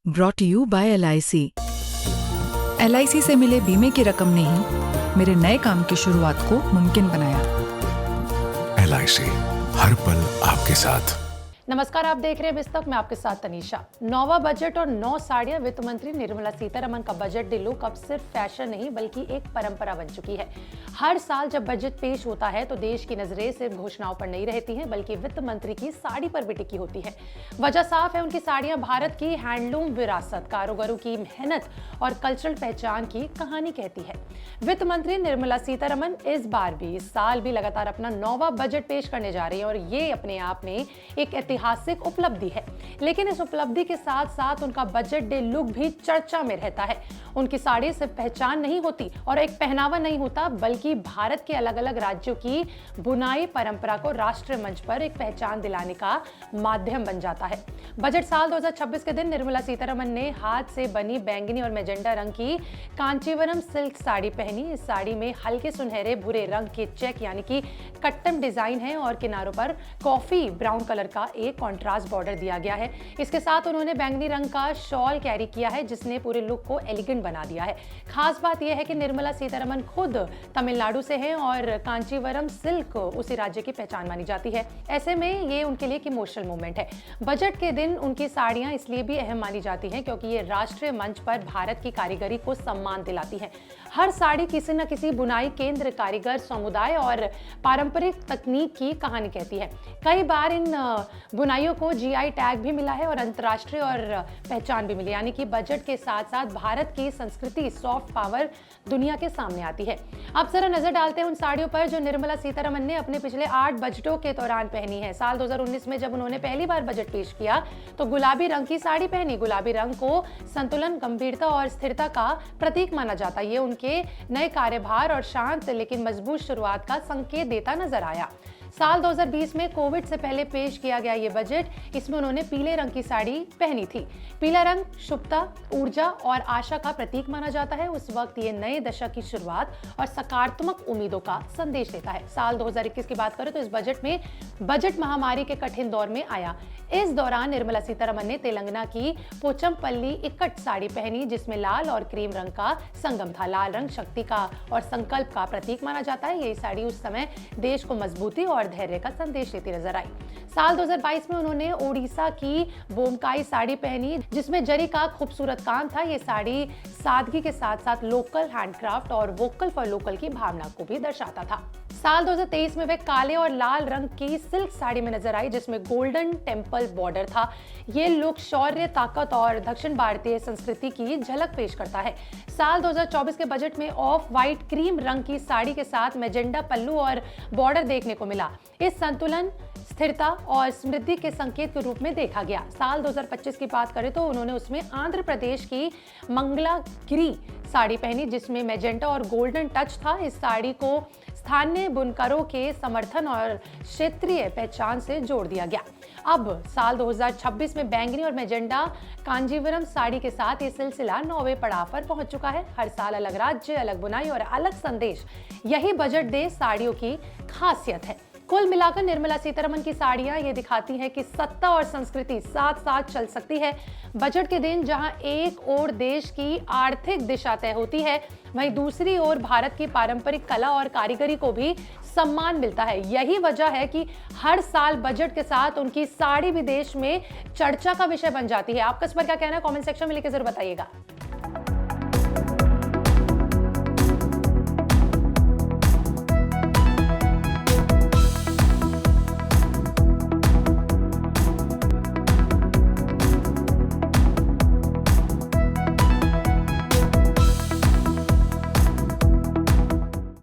Brought you by LIC। LIC से मिले बीमे की रकम ने ही मेरे नए काम की शुरुआत को मुमकिन बनाया। LIC हर पल आपके साथ। नमस्कार, आप देख रहे हैं बिस्तक में आपके साथ तनीषा। नौवां बजट और 9 साड़ियां। वित्त मंत्री निर्मला सीतारमण का बजट डे लुक अब सिर्फ फैशन नहीं बल्कि एक परंपरा बन चुकी है। हर साल जब बजट पेश होता है तो देश की नजरें सिर्फ घोषणाओं पर नहीं रहती हैं बल्कि वित्त मंत्री की साड़ी पर भी टिकी होती है। वजह साफ है, उनकी साड़ियां भारत की हैंडलूम विरासत, कारीगरों की मेहनत और कल्चरल पहचान की कहानी कहती है। वित्त मंत्री निर्मला सीतारमण इस साल भी लगातार अपना 9वां बजट पेश करने जा रही है और ये अपने आप में एक ऐतिहासिक उपलब्धि है। लेकिन इस उपलब्धि के साथ साथ उनका बजट डे लुक भी चर्चा में रहता है। उनकी साड़ी सिर्फ पहचान नहीं होती और एक पहनावा नहीं होता बल्कि भारत के अलग अलग राज्यों की बुनाई परंपरा को राष्ट्रीय मंच पर एक पहचान दिलाने का माध्यम बन जाता है। बजट साल 2026 के दिन निर्मला सीतारमण ने हाथ से बनी बैंगनी और मैजेंटा रंग की कांचीवरम सिल्क साड़ी पहनी। इस साड़ी में हल्के सुनहरे भूरे रंग के चेक यानी कि कट्टम डिजाइन है और किनारों पर कॉफी ब्राउन कलर का एक कॉन्ट्रास्ट बॉर्डर दिया गया है। इसके साथ उन्होंने बैंगनी रंग का शॉल कैरी किया है जिसने पूरे लुक को एलिगेंट बना दिया है। खास बात यह है कि निर्मला सीतारमण खुद तमिलनाडु से हैं और कांचीवरम सिल्क उसी राज्य की पहचान मानी जाती है। ऐसे में ये उनके लिए एक इमोशनल मोमेंट है। बजट के दिन उनकी साड़ियां इसलिए भी अहम मानी जाती हैं क्योंकि ये राष्ट्रीय मंच पर भारत की कारीगरी को सम्मान दिलाती हैं। हर साड़ी किसी न किसी बुनाई केंद्र, कारीगर समुदाय और पारंपरिक तकनीक की कहानी कहती है। कई बार इन बुनाइयों को GI टैग भी मिला है और अंतर्राष्ट्रीय और पहचान भी मिली, यानी कि बजट के साथ साथ भारत की संस्कृति सॉफ्ट पावर दुनिया के सामने आती है। अब जरा नजर डालते हैं उन साड़ियों पर जो निर्मला सीतारमण ने अपने पिछले 8 बजटों के दौरान पहनी है। साल 2019 में जब उन्होंने पहली बार बजट पेश किया तो गुलाबी रंग की साड़ी पहनी। गुलाबी रंग को संतुलन, गंभीरता और स्थिरता का प्रतीक माना जाता है। ये उनके नए कार्यभार और शांत लेकिन मजबूत शुरुआत का संकेत देता नजर आया। साल 2020 में कोविड से पहले पेश किया गया ये बजट, इसमें उन्होंने पीले रंग की साड़ी पहनी थी। पीला रंग शुभता, ऊर्जा और आशा का प्रतीक माना जाता है। उस वक्त ये नए दशक की शुरुआत और सकारात्मक उम्मीदों का संदेश देता है। साल 2021 की बात करें तो इस बजट महामारी के कठिन दौर में आया। इस दौरान निर्मला सीतारमण ने तेलंगाना की पोचमपल्ली इकट साड़ी पहनी जिसमें लाल और क्रीम रंग का संगम था। लाल रंग शक्ति का और संकल्प का प्रतीक माना जाता है। यही साड़ी उस समय देश को मजबूती और धैर्य का संदेश देती नजर आई। साल 2022 में उन्होंने ओडिशा की बोमकाई साड़ी पहनी जिसमें जरी का खूबसूरत काम था। ये साड़ी सादगी के साथ साथ लोकल हैंडक्राफ्ट और वोकल फॉर लोकल की भावना को भी दर्शाता था। साल 2023 में वे काले और लाल रंग की सिल्क साड़ी में नजर आई जिसमें गोल्डन टेम्पल बॉर्डर था। ये लुक शौर्य, ताकत और दक्षिण भारतीय संस्कृति की झलक पेश करता है। साल 2024 के बजट में ऑफ वाइट क्रीम रंग की साड़ी के साथ मैजेंडा पल्लू और बॉर्डर देखने को मिला। इस संतुलन, स्थिरता और समृद्धि के संकेत के रूप में देखा गया। साल 2025 की बात करें तो उन्होंने उसमें आंध्र प्रदेश की मंगलागिरी साड़ी पहनी जिसमें मैजेंटा और गोल्डन टच था। इस साड़ी को स्थानीय बुनकरों के समर्थन और क्षेत्रीय पहचान से जोड़ दिया गया। अब साल 2026 में बैंगनी और मैजेंटा कांजीवरम साड़ी के साथ ये सिलसिला 9वें पड़ाव पर पहुंच चुका है। हर साल अलग राज्य, अलग बुनाई और अलग संदेश, यही बजट डे साड़ियों की खासियत है। कुल मिलाकर निर्मला सीतारमण की साड़ियां ये दिखाती हैं कि सत्ता और संस्कृति साथ साथ चल सकती है। बजट के दिन जहां एक ओर देश की आर्थिक दिशा तय होती है वहीं दूसरी ओर भारत की पारंपरिक कला और कारीगरी को भी सम्मान मिलता है। यही वजह है कि हर साल बजट के साथ उनकी साड़ी भी देश में चर्चा का विषय बन जाती है। आपका इस पर क्या कहना है? कमेंट सेक्शन में लिखकर जरूर बताइएगा।